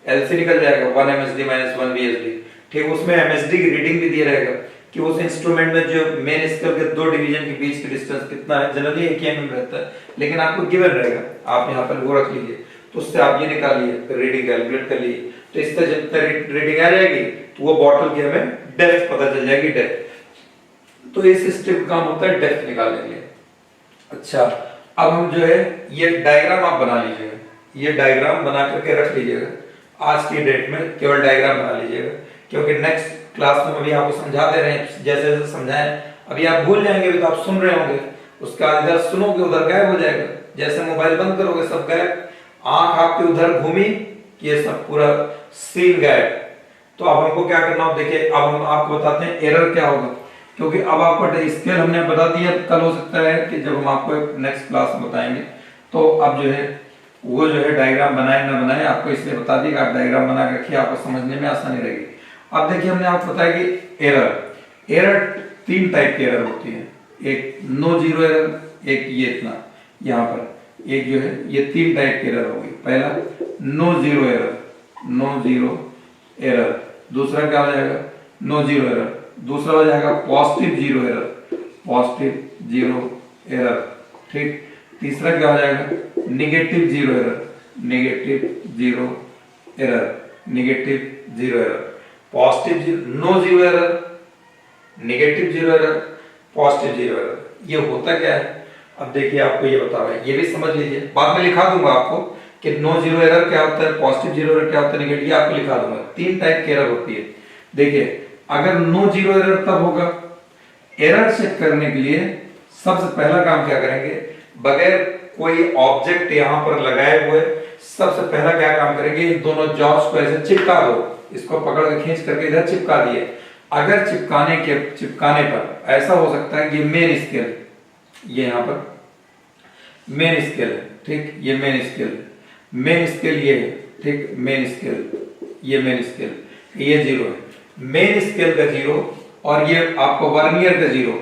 एलसी निकल जाएगा 1 एमएसडी माइनस 1 वीएसडी। ठीक, उसमें एमएसडी की रीडिंग भी दिया रहेगा कि उस इंस्ट्रूमेंट में जो मेन स्केल के दो डिवीजन के बीच की डिस्टेंस कितना है। जनरली एक एमएम रहता है, लेकिन आपको गिवन रहेगा, आप यहाँ पर वो रख लीजिए। तो उससे आप ये निकालिए, रीडिंग कैलकुलेट कर लीजिए। तो इस तरह जब रीडिंग आ जाएगी तो वो बॉटल की हमें डेप्थ पता चल जाएगी, डेप्थ। तो इस स्टेप का काम होता है डेप्थ निकालने के लिए। अच्छा, अब हम जो है ये डायग्राम आप बना लीजिएगा, ये डायग्राम बना करके रख लीजिएगा। आज की डेट में केवल डायग्राम बना लीजिएगा, क्योंकि नेक्स्ट क्लास में अभी आपको समझा दे रहे हैं, जैसे जैसे समझाएं अभी आप भूल जाएंगे। अभी तो आप सुन रहे होंगे, उसके बाद इधर सुनोगे उधर गायब हो जाएगा। जैसे मोबाइल बंद करोगे सब गायब, आंख आपकी उधर घूमी, ये सब पूरा सीन गायब। तो अब हमको क्या करना है, देखिए अब हम आपको बताते हैं एरर क्या होगा, क्योंकि अब आपको स्केल हमने बता दिया। कल हो सकता है कि जब हम आपको नेक्स्ट क्लास में बताएंगे, तो अब जो है वो जो है डायग्राम बनाए ना बनाए आपको इसलिए बता दी कि आप डायग्राम बना के रखिए, आपको समझने में आसानी रहेगी। अब देखिए हमने आपको बताया कि एरर 3 टाइप की एरर होती है। एक नो जीरो एरर, एक ये इतना यहाँ पर, एक जो है ये 3 टाइप की एरर होगी। पहला no zero error, no zero error. दूसरा क्या हो जाएगा? No zero error. दूसरा हो जाएगा positive zero error, positive zero error. ठीक, तीसरा क्या हो जाएगा? Negative zero error, negative zero error, negative zero error. Positive zero, no zero error, negative zero error, positive zero error. ये होता क्या है? अब देखिए आपको ये बता रहा है, ये भी समझ लीजिए, बाद में लिखा दूंगा आपको कि नो जीरो एरर क्या होता है, पॉजिटिव जीरो एरर क्या होता है, निगेटिव, आपको लिखा दूंगा। 3 टाइप की एरर होती है। देखिए अगर नो जीरो एरर तब होगा, एरर चेक करने के लिए सबसे पहला काम क्या करेंगे, बगैर कोई ऑब्जेक्ट यहां पर लगाए हुए सबसे पहला क्या काम करेंगे, दोनों जॉब्स को ऐसे चिपका दो। इसको पकड़ के खींच करके इधर चिपका दिए। अगर चिपकाने पर ऐसा हो सकता है कि मेन स्केल, ये यहां पर मेन स्केल है। ठीक, ये मेन स्केल, मेन स्केल ये है। ठीक, मेन स्केल, ये मेन स्केल, ये जीरो है। मेन स्केल का जीरो और ये आपको वर्नियर का जीरो,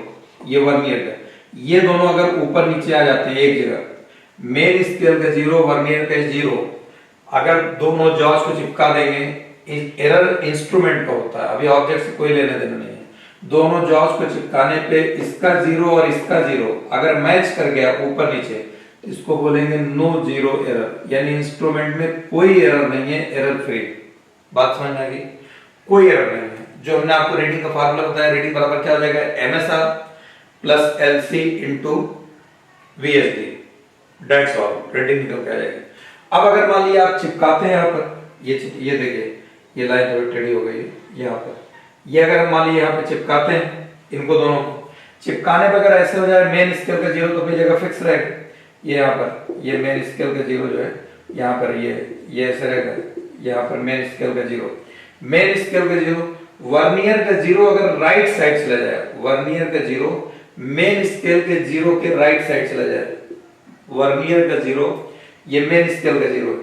ये वर्नियर का, ये दोनों अगर ऊपर नीचे आ जाते हैं एक जगह, मेन स्केल का जीरो, वर्नियर का जीरो, अगर दोनों जॉज को चिपका देंगे, एरर इंस्ट्रूमेंट का होता है, अभी ऑब्जेक्ट से कोई लेना देना नहीं है। दोनों जॉज को चिपकाने पे इसका जीरो और इसका जीरो अगर मैच कर गया ऊपर नीचे, इसको बोलेंगे नो जीरो एरर, यानी इंस्ट्रूमेंट में कोई एरर नहीं है, एरर फ्री। बात समझ में आ गई? कोई एरर नहीं है। जो हमने आपको रीडिंग का फार्मूला बताया, रीडिंग बराबर क्या हो जाएगा, MSR plus LC into VSD, that's all, reading निकल के आ जाएगी। अब अगर मान लिया आप चिपकाते हैं यहाँ पर, ये देखिए ये लाइन थोड़ी टेढ़ी हो गई है यहाँ पर, ये अगर हम मान लिया यहाँ पे चिपकाते हैं इनको दोनों को, चिपकाने पर अगर ऐसे हो जाए मेन स्केल का जीरो तो अपनी जगह फिक्स रहेगा। ये यहाँ पर ये मेन स्केल का जीरो जो है यहाँ पर ये ऐसे रहेगा, यहाँ पर मेन स्केल का जीरो, मेन स्केल का जीरो, वर्नियर का जीरो अगर राइट साइड चला जाए, वर्नियर का जीरो मेन स्केल के जीरो के राइट साइड चला जाए, वर्नियर का जीरो, ये मेन स्केल का जीरो,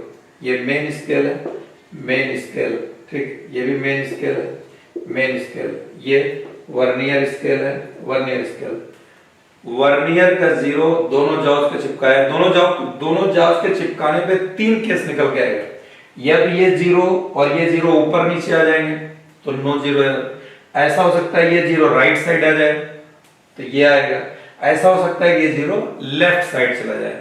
ये मेन स्केल है, मेन स्केल, ठीक, ये भी मेन स्केल है, मेन स्केल, ये वर्नियर स्केल है, वर्नियर स्केल। वर्नियर का जीरो दोनों जॉज के चिपकाए, दोनों जॉज के चिपकाने पे 3 केस निकल के आएगा। ये जीरो और ये जीरो ऊपर नीचे आ जाएंगे तो नो जीरो एरर। ऐसा हो सकता है ये जीरो राइट साइड आ जाए तो ये आएगा। ऐसा हो सकता है कि ये जीरो लेफ्ट साइड चला जाए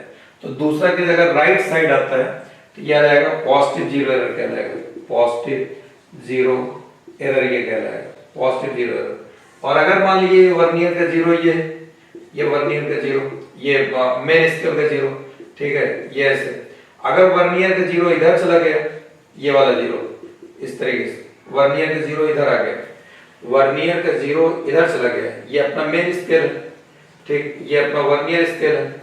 तो दूसरा केस अगर राइट साइड आता है तो ये आ जाएगा पॉजिटिव जीरो एरर कहलाएगा, पॉजिटिव जीरो एरर ये कहलाएगा, पॉजिटिव जीरो एरर। और अगर मान लीजिए वर्नियर का जीरो ये वर्नियर का जीरो, ये मेन स्केल का जीरो, ठीक है, ये ऐसे, अगर वर्नियर का जीरो इधर चला गया, ये वाला जीरो इस तरीके से, वर्नियर का जीरो इधर आ गया, वर्नियर का जीरो इधर चला गया, ये अपना मेन स्केल है, ठीक, ये अपना वर्नियर स्केल है।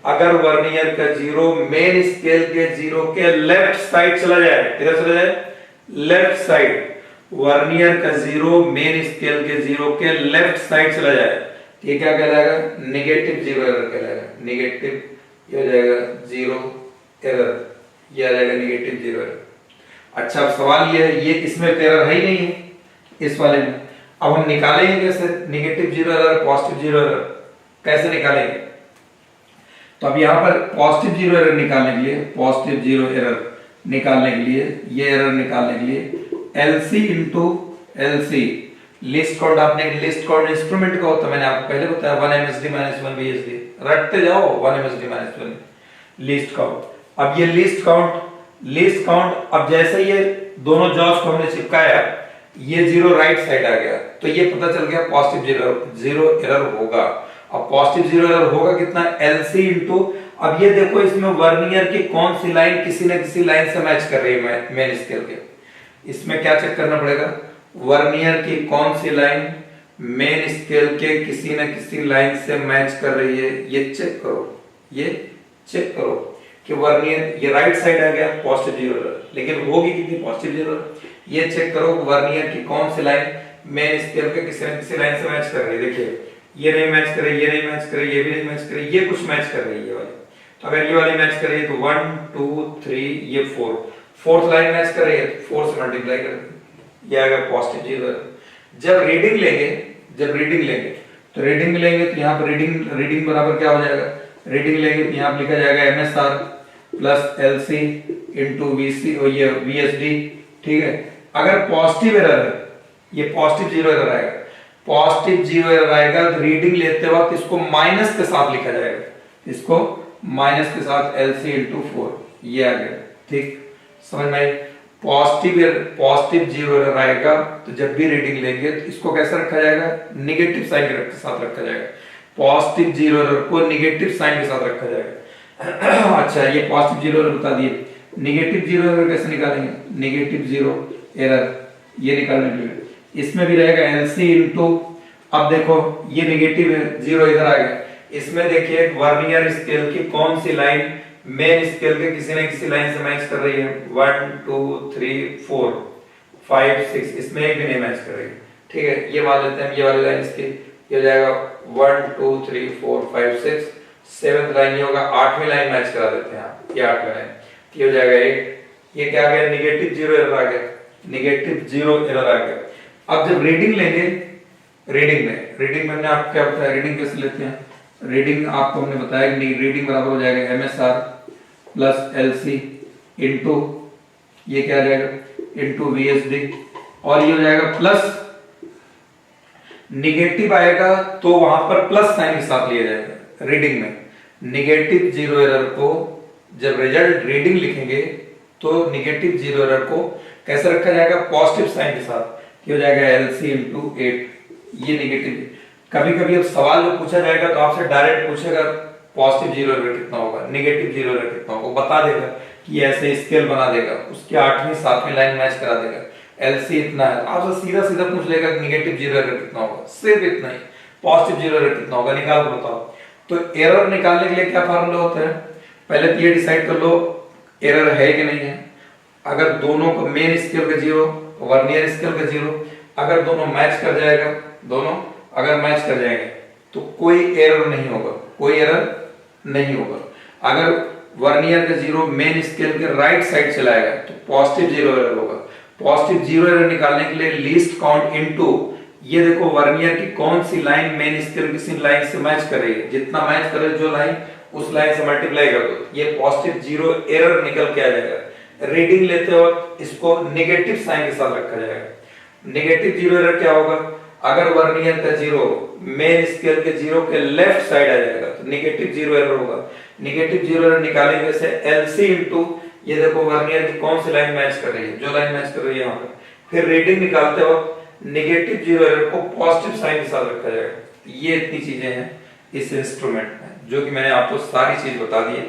अगर वर्नियर का जीरो मेन स्केल के जीरो के लेफ्ट साइड चला जाए, किधर चला जाए, लेफ्ट साइड, वर्नियर का जीरो मेन स्केल के जीरो के लेफ्ट साइड चला जाए, ये क्या कहलाएगा? निगेटिव जीरो एरर कहलाएगा। निगेटिव ये हो जाएगा जीरो एरर, ये आ जाएगा निगेटिव जीरो एरर। अच्छा अब सवाल ये है, ये इसमें एरर है ही नहीं है इस वाले में। अब हम निकालेंगे कैसे negative zero error positive zero error, कैसे निकालेंगे? तो अब यहाँ पर पॉजिटिव जीरो एरर निकालने के लिए, पॉजिटिव जीरो एरर निकालने के लिए, ये एरर निकालने के लिए LC into LC, list count, आपने लिस्ट काउंट इंस्ट्रूमेंट का होता है, मैंने आपको पहले बताया 1 MSD माइनस 1 VSD, रटते जाओ 1 MSD माइनस 1 लिस्ट काउंट। अब ये लिस्ट काउंट अब जैसे ये दोनों जॉब्स को हमने चिपकाया, ये जीरो राइट साइड आ गया, तो ये पता चल गया पॉजिटिव जीरो एरर होगा। अब पॉजिटिव जीरो एरर होगा कितना? LC इंटू, अब ये देखो इसमें वर्नियर की कौन सी लाइन किसी न किसी लाइन से मैच कर रही है मेन स्केल के, इसमें क्या चेक करना पड़ेगा? वर्नियर की कौन सी लाइन मेन स्केल के किसी न किसी लाइन से मैच कर रही है, ये चेक करो, ये चेक करो कि वर्नियर ये राइट साइड आ गया पॉजिटिव जीरो एरर, लेकिन होगी कितनी पॉजिटिव जीरो एरर, ये चेक करो वर्नियर की कौन सी लाइन मेन स्केल के किसी न किसी लाइन से मैच कर रही है। देखिए ये नहीं मैच कर रही, ये नहीं मैच कर रही, ये भी नहीं मैच कर रही, ये कुछ मैच कर रही है वाली। तो अगर ये वाली मैच कर रही है तो 1 2 3 ये 4, फोर्थ लाइन मैच कर रही है, 4 से मल्टीप्लाई कर देंगे, ये आएगा पॉजिटिव जीरो। जब रीडिंग लेंगे तो रीडिंग लेंगे तो यहाँ पर रीडिंग बराबर क्या हो जाएगा? रीडिंग लेंगे तो यहाँ पर लिखा जाएगा MSR plus LC into VC और ये VSD, ठीक है। अगर पॉजिटिव एरर है, ये पॉजिटिव जीरो एरर आएगा, पॉजिटिव जीरो एरर आएगा तो रीडिंग लेते वक्त इसको माइनस के साथ लिखा जाएगा, इसको माइनस के साथ LC इंटू 4, ये आ गया, ठीक समझ में आई? पॉजिटिव जीरो एरर आएगा तो जब भी रीडिंग लेंगे तो इसको कैसे रखा जाएगा? निगेटिव साइन के साथ रखा जाएगा, पॉजिटिव जीरो एरर को निगेटिव साइन के साथ रखा जाएगा। अच्छा ये पॉजिटिव जीरो एरर बता दिए, निगेटिव जीरो एरर कैसे निकालेंगे? निगेटिव जीरो एरर ये निकालने के लिए इसमें भी रहेगा LC इंटू, अब देखो ये निगेटिव जीरो इधर आ गया, इसमें देखिए वर्नियर स्केल की कौन सी लाइन मेन स्केल के किसी न किसी लाइन से मैच कर रही है? 1 2 3 4 5 6, इसमें एक भी नहीं मैच कर रही, ठीक है। ये मान लेते हैं ये वाली लाइन इसकी, ये हो जाएगा 1 2 3 4 5 6, 7th लाइन ये होगा, 8वीं लाइन मैच करा देते हैं, ये 8वीं लाइन, ये हो जाएगा 1, ये क्या आ गया? निगेटिव जीरो एरर आ गया, निगेटिव जीरो एरर आ गया। अब जब रीडिंग लेंगे, रीडिंग में आपको क्या बताया? रीडिंग कैसे लेते हैं? रीडिंग आपको हमने बताया कि रीडिंग बराबर हो जाएगा MSR प्लस LC इंटू ये क्या आ जाएगा? इंटू VSD, और ये हो जाएगा प्लस, निगेटिव आएगा तो वहां पर प्लस साइन के साथ लिया जाएगा। रीडिंग में निगेटिव जीरो एरर को जब रिजल्ट रीडिंग लिखेंगे तो निगेटिव जीरो एरर को कैसे रखा जाएगा? पॉजिटिव साइन के साथ, ये हो जाएगा LC इंटू 8, ये निगेटिव। कभी कभी अब सवाल जो पूछा जाएगा तो आपसे डायरेक्ट पूछेगा पॉजिटिव जीरो एरर कितना होगा, निगेटिव जीरो एरर कितना होगा, बता देगा कि ऐसे स्केल बना देगा, उसके 8वीं 7वीं लाइन मैच करा देगा, LC इतना है, आपसे सीधा सीधा पूछ लेगा कि निगेटिव जीरो एरर कितना होगा, सिर्फ इतना ही, पॉजिटिव जीरो एरर कितना होगा निकाल कर बताओ। तो एरर निकालने के लिए क्या फार्मूला होता है? पहले तो ये डिसाइड कर लो एरर है कि नहीं है। अगर दोनों को मेन स्केल का जीरो, वर्नियर स्केल का जीरो, अगर दोनों मैच कर जाएगा, दोनों अगर मैच कर जाएंगे तो कोई एरर नहीं होगा, कोई एरर नहीं होगा। अगर वर्नियर का जीरो मेन स्केल के राइट साइड चलाएगा तो पॉजिटिव जीरो एरर होगा। पॉजिटिव जीरो एरर निकालने के लिए लीस्ट काउंट इनटू, ये देखो वर्नियर की कौन सी लाइन मेन स्केल किसी लाइन से मैच कर रही है, जितना मैच करे जो लाइन उस लाइन से मल्टीप्लाई कर दो, ये पॉजिटिव जीरो एरर निकल के आ जाएगा। रीडिंग लेते वक्त इसको नेगेटिव साइन के साथ रखा जाएगा। नेगेटिव जीरो एरर क्या होगा? अगर वर्नियर का जीरो मेन स्केल के जीरो के लेफ्ट साइड आ जाएगा तो नेगेटिव जीरो एरर होगा। नेगेटिव जीरो एरर निकालेंगे से LC इंटू, ये देखो वर्नियर की कौन सी लाइन मैच कर रही है, जो लाइन मैच कर रही है यहाँ पे। फिर रीडिंग निकालते वक्त नेगेटिव जीरो एरर को पॉजिटिव साइन के साथ रखा जाएगा। ये इतनी चीजें हैं इस इंस्ट्रूमेंट में, जो कि मैंने आपको सारी चीज बता दी है।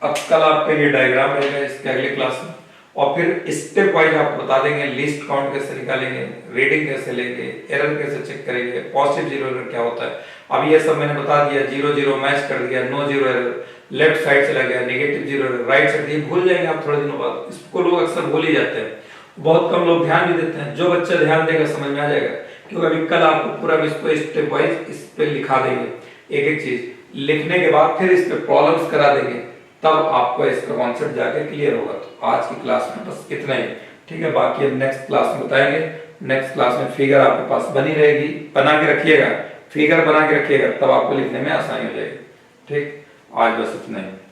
अब कल आपका ये डायग्राम रहेगा इसके अगले क्लास में, और फिर स्टेप वाइज आपको बता देंगे लिस्ट काउंट कैसे निकालेंगे, रीडिंग कैसे लेंगे, एरर कैसे चेक करेंगे, पॉजिटिव जीरो एरर क्या होता है। अब ये सब मैंने बता दिया, जीरो जीरो मैच कर दिया, no zero error left side चला गया, negative zero error right side, ये भूल जाएंगे आप थोड़े दिनों बाद, इसको लोग अक्सर भूल ही जाते हैं। बहुत कम लोग ध्यान भी देते हैं। जो बच्चा ध्यान देगा समझ में आ जाएगा, क्योंकि अभी कल आपको पूरा इसको स्टेप वाइज इस पे लिखा देंगे, एक एक चीज लिखने के बाद फिर इस पे प्रॉब्लम्स करा देंगे, तब आपको इसका कॉन्सेप्ट जाके क्लियर होगा। तो आज की क्लास में बस इतना ही, ठीक है। बाकी हम नेक्स्ट क्लास में बताएंगे। नेक्स्ट क्लास में फिगर आपके पास बनी रहेगी, बना के रखिएगा, फिगर बना के रखिएगा, तब आपको लिखने में आसानी हो जाएगी। ठीक, आज बस इतना ही।